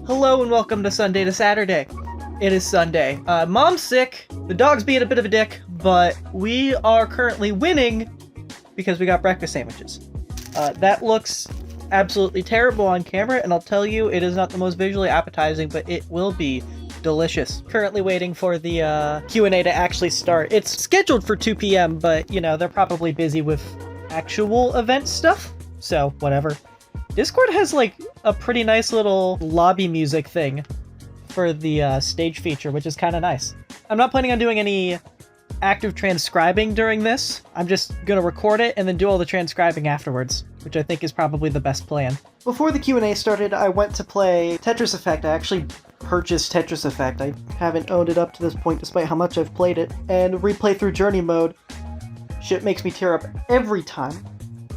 Hello and welcome to Sunday to Saturday. It is Sunday. Mom's sick, the dog's being a bit of a dick, but we are currently winning because we got breakfast sandwiches. That looks absolutely terrible on camera, and I'll tell you, it is not the most visually appetizing, but it will be delicious. Currently waiting for the Q&A to actually start. It's scheduled for 2 p.m., but, you know, they're probably busy with actual event stuff, so whatever. Discord has, like, a pretty nice little lobby music thing for the stage feature, which is kind of nice. I'm not planning on doing any active transcribing during this. I'm just gonna record it and then do all the transcribing afterwards, which I think is probably the best plan. Before the Q&A started, I went to play Tetris Effect. I actually purchased Tetris Effect. I haven't owned it up to this point despite how much I've played it. And replay through journey mode, shit makes me tear up every time.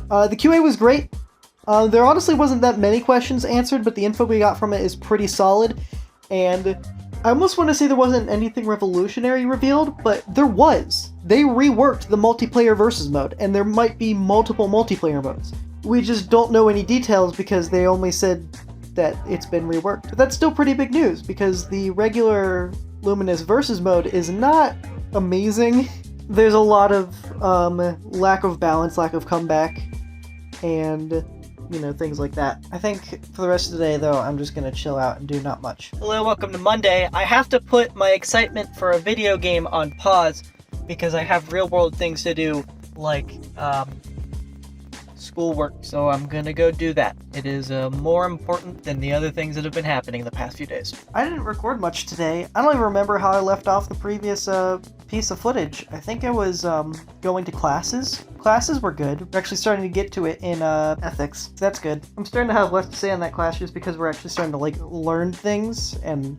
The QA was great. There honestly wasn't that many questions answered, but the info we got from it is pretty solid, and I almost want to say there wasn't anything revolutionary revealed, but there was. They reworked the multiplayer versus mode, and there might be multiple multiplayer modes. We just don't know any details because they only said that it's been reworked. But that's still pretty big news, because the regular Luminous versus mode is not amazing. There's a lot of lack of balance, lack of comeback, and you know, things like that. I think for the rest of the day, though, I'm just gonna chill out and do not much. Hello, welcome to Monday. I have to put my excitement for a video game on pause because I have real-world things to do, like, schoolwork, so I'm gonna go do that. It is more important than the other things that have been happening the past few days. I didn't record much today. I don't even remember how I left off the previous piece of footage. I think I was going to classes. Classes were good. We're actually starting to get to it in ethics. So that's good. I'm starting to have less to say on that class just because we're actually starting to like learn things, and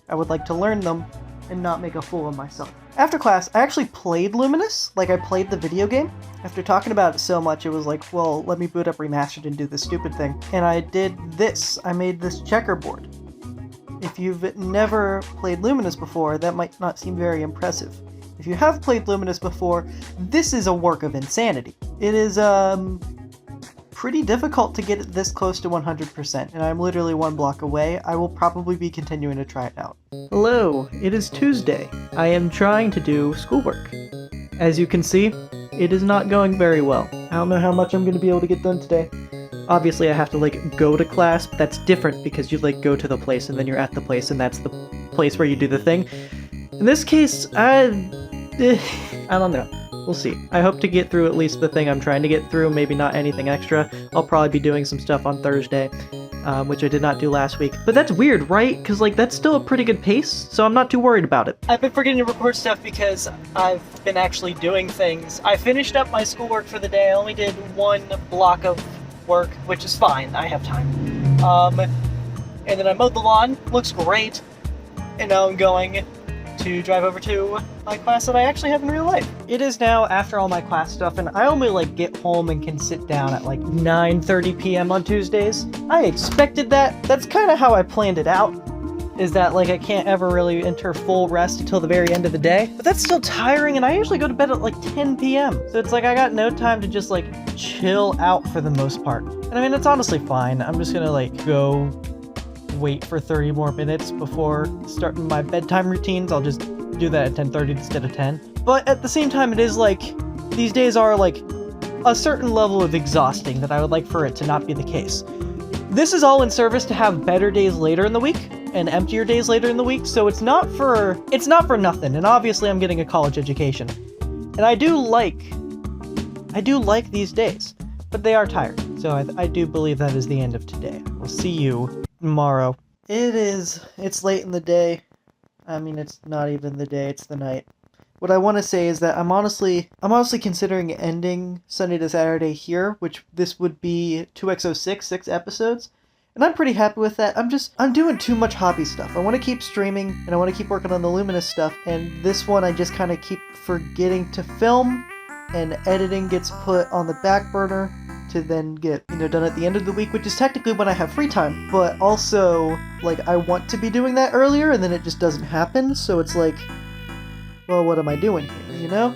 I would like to learn them and not make a fool of myself. After class, I actually played Luminous, like I played the video game. After talking about it so much, it was like, well, let me boot up Remastered and do this stupid thing. And I did this. I made this checkerboard. If you've never played Luminous before, that might not seem very impressive. If you have played Luminous before, this is a work of insanity. It is, pretty difficult to get it this close to 100%, and I'm literally one block away. I will probably be continuing to try it out. Hello, it is Tuesday. I am trying to do schoolwork. As you can see, it is not going very well. I don't know how much I'm going to be able to get done today. Obviously, I have to, like, go to class, but that's different because you, like, go to the place and then you're at the place and that's the place where you do the thing. In this case, I don't know. We'll see. I hope to get through at least the thing I'm trying to get through, maybe not anything extra. I'll probably be doing some stuff on Thursday, which I did not do last week. But that's weird, right? Because, like, that's still a pretty good pace, so I'm not too worried about it. I've been forgetting to record stuff because I've been actually doing things. I finished up my schoolwork for the day. I only did one block of work, which is fine. I have time. And then I mowed the lawn. Looks great. And now I'm going to drive over to my class that I actually have in real life. It is now after all my class stuff, and I only like get home and can sit down at like 9:30 p.m. on Tuesdays. I expected that. That's kind of how I planned it out, is that like I can't ever really enter full rest until the very end of the day. But that's still tiring, and I usually go to bed at like 10 p.m. So it's like I got no time to just like chill out for the most part. And I mean, it's honestly fine. I'm just gonna like go wait for 30 more minutes before starting my bedtime routines. I'll just do that at 10:30 instead of 10. But at the same time, it is like, these days are like a certain level of exhausting that I would like for it to not be the case. This is all in service to have better days later in the week and emptier days later in the week, so it's not for nothing. And obviously I'm getting a college education. And I do like these days, but they are tired. So I do believe that is the end of today. We'll see you tomorrow. It's late in the day. I mean, it's not even the day, it's the night. What I want to say is that I'm honestly considering ending Sunday to Saturday here, which this would be 2x06, 6 episodes. And I'm pretty happy with that. I'm doing too much hobby stuff. I want to keep streaming, and I want to keep working on the Luminous stuff, and this one I just kind of keep forgetting to film, and editing gets put on the back burner to then get, done at the end of the week, which is technically when I have free time, but also, like, I want to be doing that earlier, and then it just doesn't happen, so it's like, well, what am I doing here,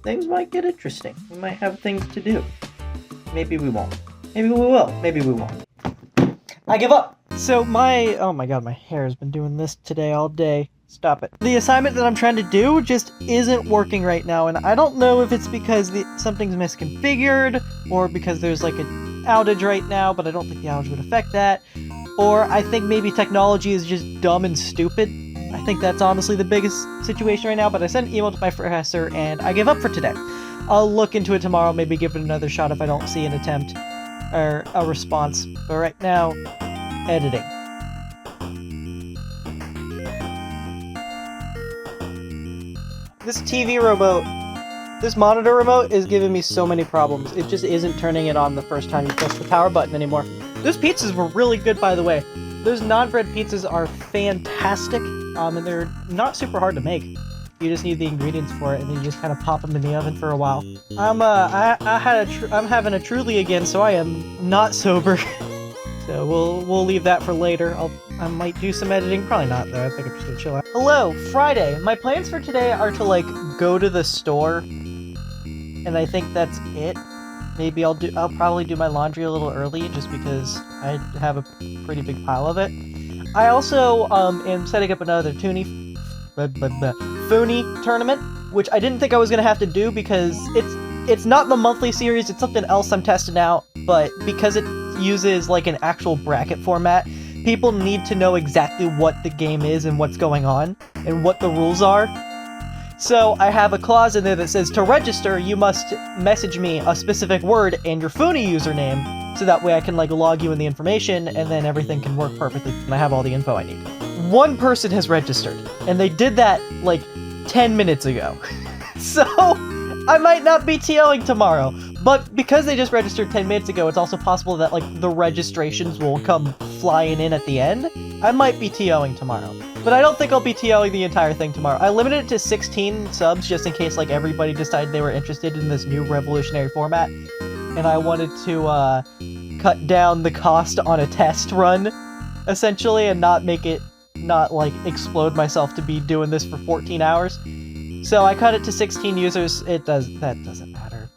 things might get interesting. We might have things to do. Maybe we won't. Maybe we will. Maybe we won't. I give up! So oh my god, my hair has been doing this today all day. Stop it. The assignment that I'm trying to do just isn't working right now, and I don't know if it's because something's misconfigured, or because there's like an outage right now, but I don't think the outage would affect that. Or I think maybe technology is just dumb and stupid. I think that's honestly the biggest situation right now, but I sent an email to my professor, and I give up for today. I'll look into it tomorrow, maybe give it another shot if I don't see an attempt or a response. But right now, editing. This TV remote, this monitor remote is giving me so many problems. It just isn't turning it on the first time you press the power button anymore. Those pizzas were really good, by the way. Those non-bread pizzas are fantastic, and they're not super hard to make. You just need the ingredients for it, and then you just kind of pop them in the oven for a while. I'm having a Truly again, so I am not sober. So we'll leave that for later. I might do some editing. Probably not, though. I think I'm just gonna chill out. Hello, Friday. My plans for today are to, like, go to the store, and I think that's it. Maybe I'll probably do my laundry a little early, just because I have a pretty big pile of it. I also am setting up another Foonie tournament, which I didn't think I was gonna have to do because it's not the monthly series. It's something else I'm testing out, but because it uses like an actual bracket format, people need to know exactly what the game is and what's going on and what the rules are. So I have a clause in there that says to register, you must message me a specific word and your Foonie username, so that way I can like log you in the information and then everything can work perfectly and I have all the info I need. One person has registered, and they did that like 10 minutes ago. So I might not be TOing tomorrow, but because they just registered 10 minutes ago, it's also possible that like the registrations will come flying in at the end. I might be TOing tomorrow, but I don't think I'll be TOing the entire thing tomorrow. I limited it to 16 subs just in case like everybody decided they were interested in this new revolutionary format, and I wanted to cut down the cost on a test run, essentially, and not like explode myself to be doing this for 14 hours. So I cut it to 16 users. That doesn't matter.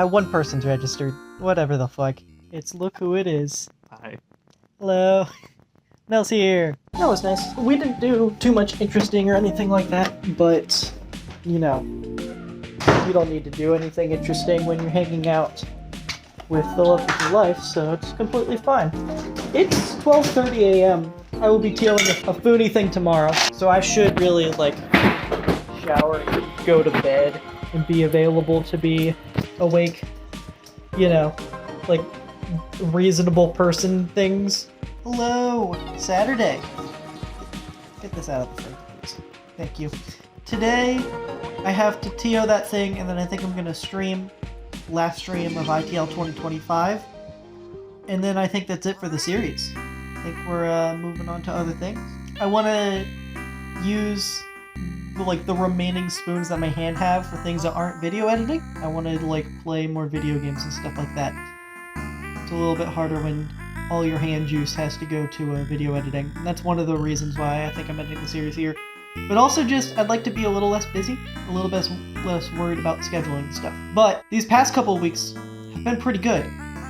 One person's registered. Whatever the fuck. It's look who it is. Hi. Hello. Mel's here. That was nice. We didn't do too much interesting or anything like that, but, you know, you don't need to do anything interesting when you're hanging out with the love of your life, so it's completely fine. It's 12:30 a.m. I will be TOing a Foonie thing tomorrow, so I should really, like, shower, go to bed, and be available to be awake, you know, like, reasonable person things. Hello! Saturday! Get this out of the frame, please. Thank you. Today, I have to TO that thing, and then I think I'm gonna stream last stream of ITL 2025, and then I think that's it for the series. I think we're moving on to other things. I want to use like the remaining spoons that my hand have for things that aren't video editing. I want to like play more video games and stuff like that. It's a little bit harder when all your hand juice has to go to video editing. And that's one of the reasons why I think I'm editing the series here. But also just, I'd like to be a little less busy, a little bit less worried about scheduling and stuff. But these past couple of weeks have been pretty good.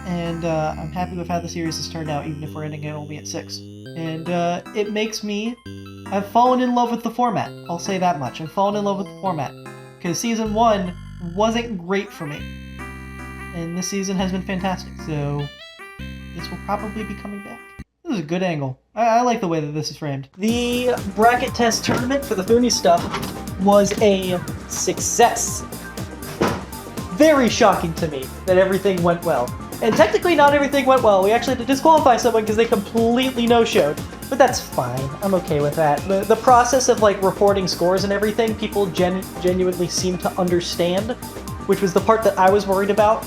And I'm happy with how the series has turned out, even if we're ending it only at 6. And it makes me... I've fallen in love with the format. I'll say that much. I've fallen in love with the format. Because Season 1 wasn't great for me. And this season has been fantastic, so this will probably be coming back. This is a good angle. I like the way that this is framed. The bracket test tournament for the Foonie stuff was a success. Very shocking to me that everything went well. And technically not everything went well. We actually had to disqualify someone because they completely no-showed. But that's fine. I'm okay with that. The process of like reporting scores and everything, people genuinely seem to understand, which was the part that I was worried about.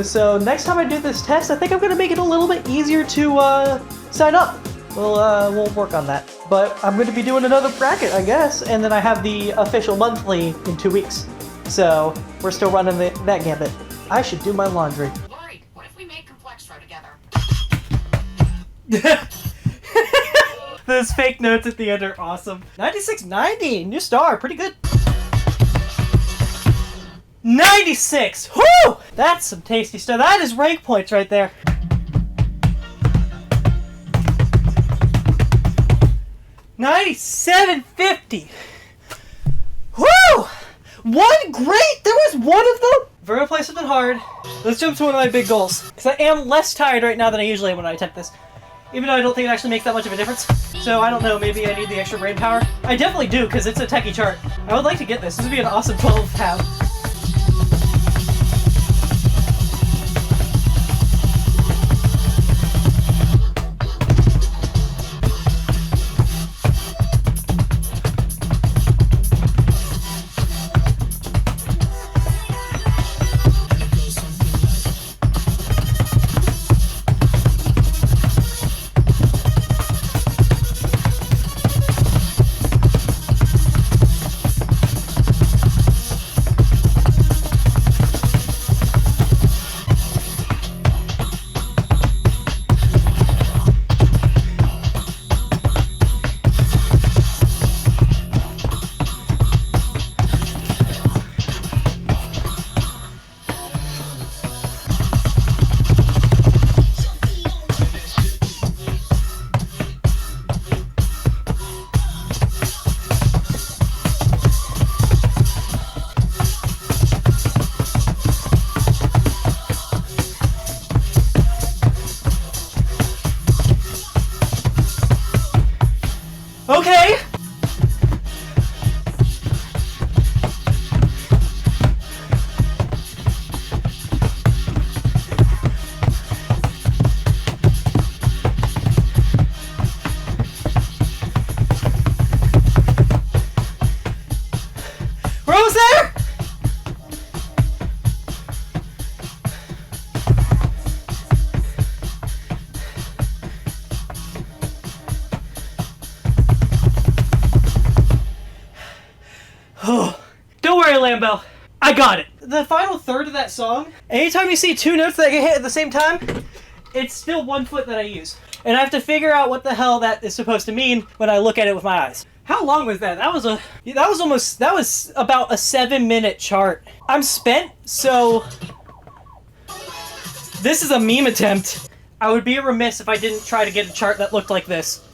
So next time I do this test, I think I'm going to make it a little bit easier to sign up. We'll work on that. But I'm going to be doing another bracket, I guess, and then I have the official monthly in 2 weeks. So we're still running that gambit. I should do my laundry. Lori, what if we make Complextro together? Those fake notes at the end are awesome. 9690, new star, pretty good. 96! Whoo! That's some tasty stuff. That is rank points right there. 97.50. Woo! One great! There was one of them! If we're gonna play something hard, let's jump to one of my big goals. Because I am less tired right now than I usually am when I attempt this. Even though I don't think it actually makes that much of a difference. So I don't know, maybe I need the extra brain power. I definitely do, because it's a techie chart. I would like to get this. This would be an awesome 12 to have. Okay! We're almost there! Don't worry, Lambo. I got it. The final third of that song, anytime you see two notes that get hit at the same time, it's still one foot that I use. And I have to figure out what the hell that is supposed to mean when I look at it with my eyes. How long was that? That was about a 7-minute chart. I'm spent, so this is a meme attempt. I would be remiss if I didn't try to get a chart that looked like this.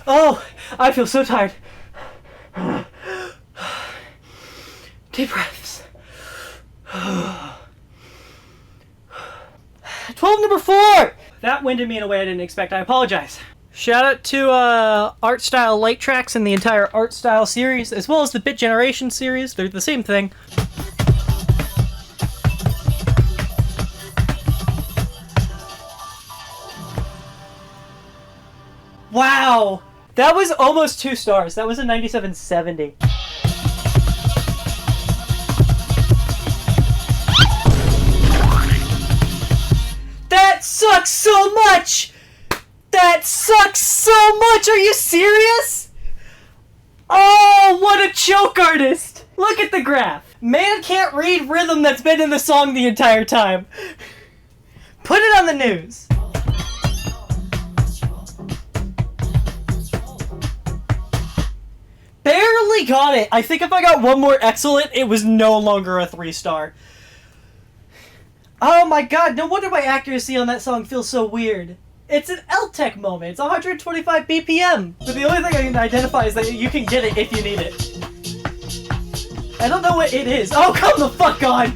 Oh, I feel so tired. Deep breaths. 12 number 4! That winded me in a way I didn't expect. I apologize. Shout out to Art Style Light Tracks and the entire Art Style series, as well as the Bit Generation series. They're the same thing. Wow! That was almost 2 stars. That was a 97.70. That sucks so much! That sucks so much! Are you serious? Oh, what a choke artist! Look at the graph. Man can't read rhythm that's been in the song the entire time. Put it on the news. Barely got it. I think if I got one more excellent, it was no longer a 3-star. Oh my god, no wonder my accuracy on that song feels so weird. It's an L-Tech moment. It's 125 BPM. But the only thing I can identify is that you can get it if you need it. I don't know what it is. Oh, come the fuck on!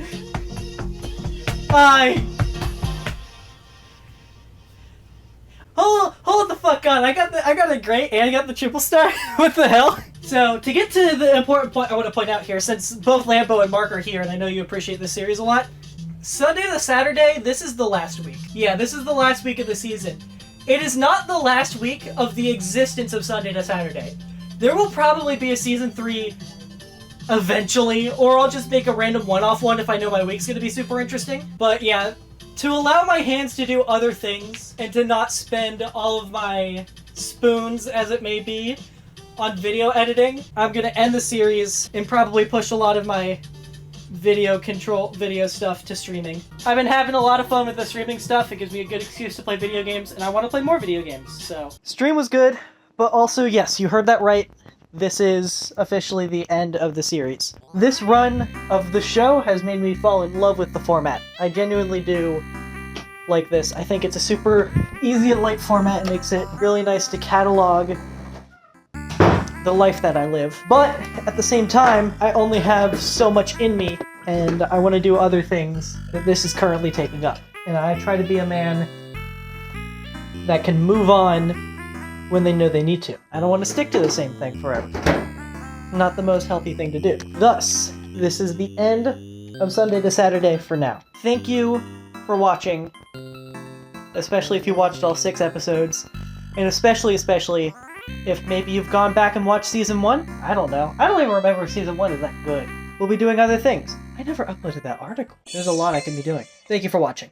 Hold the fuck on. I got a great and I got the triple star. What the hell? So, to get to the important point I want to point out here, since both Lambo and Mark are here, and I know you appreciate this series a lot, Sunday to Saturday, this is the last week. Yeah, this is the last week of the season. It is not the last week of the existence of Sunday to Saturday. There will probably be a season 3 eventually, or I'll just make a random one-off one if I know my week's gonna be super interesting. But yeah, to allow my hands to do other things and to not spend all of my spoons, as it may be, on video editing, I'm gonna end the series and probably push a lot of my video stuff to streaming. I've been having a lot of fun with the streaming stuff. It gives me a good excuse to play video games, and I want to play more video games, so. Stream was good, but also, yes, you heard that right. This is officially the end of the series. This run of the show has made me fall in love with the format. I genuinely do like this. I think it's a super easy and light format. It makes it really nice to catalog the life that I live. But at the same time, I only have so much in me, and I want to do other things that this is currently taking up. And I try to be a man that can move on when they know they need to. I don't want to stick to the same thing forever. Not the most healthy thing to do. Thus, this is the end of Sunday to Saturday for now. Thank you for watching, especially if you watched all 6 episodes, and especially if maybe you've gone back and watched Season 1? I don't know. I don't even remember if Season 1 is that good. We'll be doing other things. I never uploaded that article. There's a lot I can be doing. Thank you for watching.